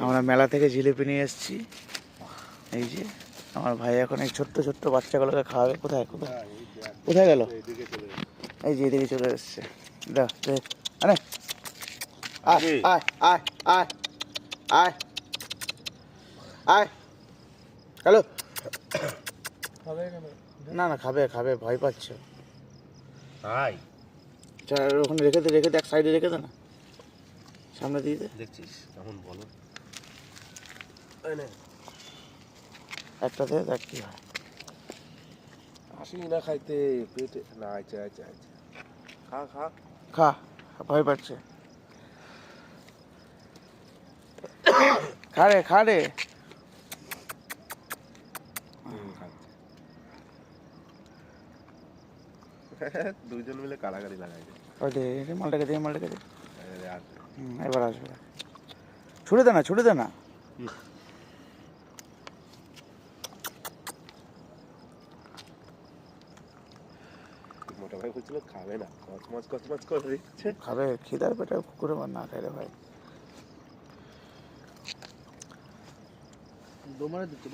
আমরা মেলা থেকে জিলিপি নিয়ে এসেছি। এই যে আমার ভাই এখন এই ছোট্ট ছোট্ট বাচ্চাগুলোকে খাওয়াবে। কোথায় কোথায় কোথায় গেল? এই যে এদিকে চলে এসছে। দেখ আরে আয় আয় আয় আয় আয় আয়। হ্যালো, না না খাবে খাবে, ভয় পাচ্ছে। ওখানে রেখে দে, রেখে দে, এক সাইডে রেখে দে না, সামনে দিয়ে দে। দেখছিস এখন বলো একটা দে, দেখ কি হয়। আসি না খাইতে পেটে না। আচ্ছা আচ্ছা আচ্ছা, খা খা খা, ভয় পাচ্ছে। খা রে খা রে। দুইজন মিলে কাড়াকাড়ি লাগাই দে মালটাকে দে, মালটাকে দে। এবার আসবে, ছুড়ে দে না, ছুড়ে দে না। মোটা ভাই বলছিল খাবে না, কচমাচ কচমাচ করে দিচ্ছে। খাবে, খিদার পেটে কুকুরে মার না খাইলে ভাই। দোমারে দিতে